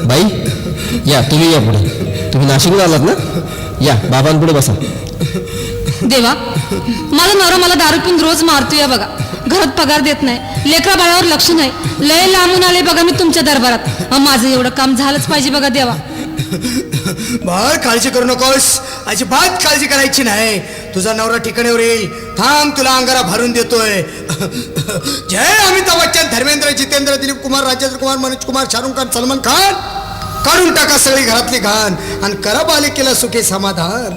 बाई या, तुम्ही या पुढे. तुम्ही नाशिकला आलात ना? या बाबांपुढे बसा. देवा, माझा नवरा मला दारू पिऊन रोज मारतोय बघा. घरात पगार देत नाही, लेकरा बाळावर लक्ष नाही. लय लांबून आले बघा मी तुमच्या दरबारात. माझं एवढं काम झालंच पाहिजे बघा देवा. बाळ, काळजी करू नकोस, अजिबात काळजी करायची नाही. तुझा नवरा ठिकाणीवर येईल. थांब, तुला अंगारा भरून देतोय. जय अमिताभ बच्चन, धर्मेंद्र, जितेंद्र, दिलीप कुमार, राजेंद्र कुमार, मनोज कुमार, शाहरुख खान, सलमान खान. काढून टाका सगळी घरातली घाण आणि करा बालिकेला सुखी समाधान.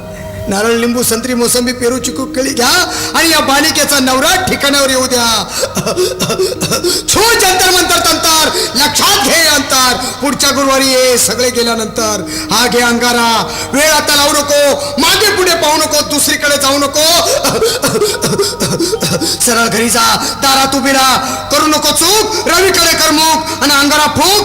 नारळ, लिंबू, संत्री, मोसंबी, पेरू, चिकू, केळी घ्या आणि या बालिकेचा नवरा ठिकाणावर येऊ द्या. छू जंतर मंतर तंतर, लक्षात घे अंतर. पुढच्या गुरुवारी ये सगळे गेल्यानंतर. हा घे अंगारा. वेळ आता लावू नको, मागे पुढे पाहू नको, दुसरीकडे जाऊ नको. सरळ घरी जा, दारात उभी राहा. करू नको चूक, रवीकडे कर मुख आणि अंगारा फूक.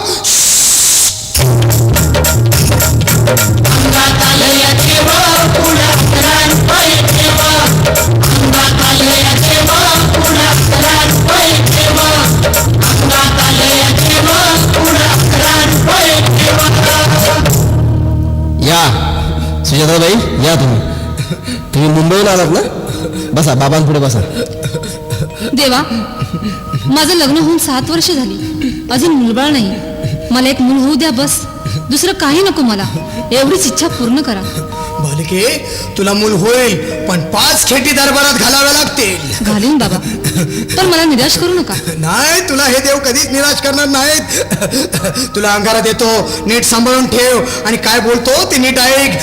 या सुजाताबाई, या तुम्ही मुंबईला आलात ना? बसा, बाबांपुढे बसा. देवा, माझं लग्न होऊन 7 वर्ष झाली, अजून मुलबाळ नाही. मला एक मूल होऊ द्या बस. दुसरं काही नको मला. एवढीच इच्छा पूर्ण करा. बालिके, तुला मूल होईल, पण 5 खेटी दरबारात घालाव्या लागतील. घालीन बाबा, पण मला निराश करू नका. नाही, तुला हे देव कधीच निराश करणार नाहीत. तुला अंगारा देतो, नीट सांभाळून ठेव आणि काय बोलतो ते नीट ऐक.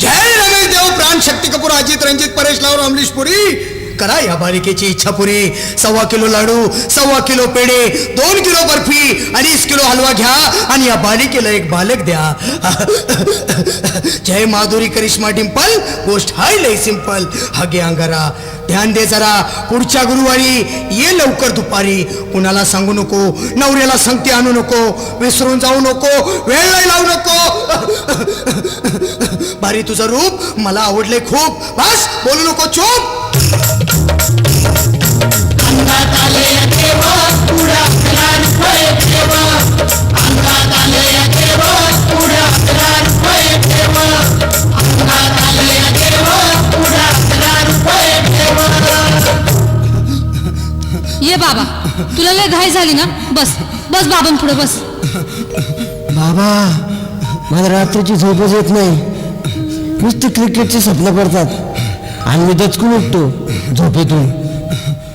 जय रमेश देव, प्राण, शक्ती कपूर, अजित, रंजित, परेश लावर, अमरीश पुरी. करा या बालिकेची इच्छा पुरी. 1.25 किलो लाडू, 1.25 किलो पेढे, 2 किलो बर्फी, 2.5 किलो हलवा घ्या आणि या बालिकेला एक बालक द्या. जय माधुरी, करिश्मा, डिंपल, गोष्ट हाय लय सिंपल. हा घे अंगारा. ध्यान दे जरा, पुढच्या गुरुवारी ये लवकर दुपारी. कुणाला सांगू नको, नवऱ्याला संगती आणू नको, विसरून जाऊ नको, वेळ नाही लावू नको. बारी, तुझं रूप मला आवडले खूप. बस, बोलू नको, चूप. ये बाबा, तुला लय घाई झाली ना? बस बस बाबांपुढे बस. बाबा, मला रात्रीची झोपच येत नाही. नुसते क्रिकेटचे स्वप्न पडतात आणि मी दचकून उठतो झोपेतून.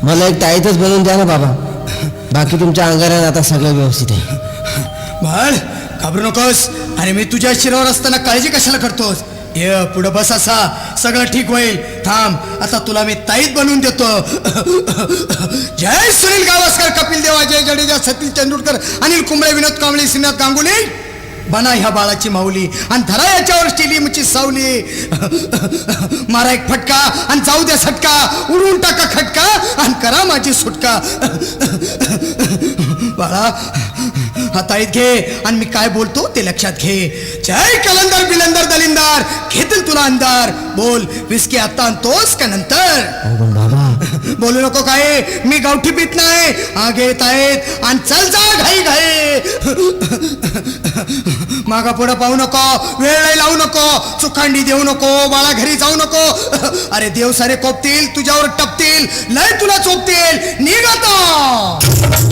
मला एक ताईतच बनवून द्या ना बाबा. बाकी तुमच्या अंगारात आता सगळं व्यवस्थित आहे. बाळ, घाबरू नकोस. आणि मी तुझ्या शिरावर असताना काळजी कशाला करतोस? ये पुढं बस, असा सगळं ठीक होईल. थांब, आता तुला मी ताईत बनवून देतो. जय सुनील गावस्कर, कपिल देव, अजय जडेजा, सतीश तेंडुलकर, अनिल कुंबळे, विनोद कांबळे, श्रीनाथ गांगुली. बना ह्या बाळाची माऊली आणि धरा याच्यावर स्टेलियमची सावली. मारा एक फटका आणि जाऊ द्या सटका. उडून टाका खटका आणि करा माझी सुटका. बाळा, हाताळीत घे आणि मी काय बोलतो ते लक्षात घे. जय कलंदर, बिलंदर, दलिंदर, घेतील तुला अंधार. बोल, विस्की आता आणतोस का नंतर? बाबा, बोलू नको काय, मी गावठी पीत नाही. हा घेत आहेत आणि चल जा घाई घाई. मागा पुढं पाहू नको, वेळ नाही लावू नको, चुखांडी देऊ नको, बाळा घरी जाऊ नको. अरे देव सारे कोपतील, तुझ्यावर टपतील, लय तुला चोपतील. निघ आता.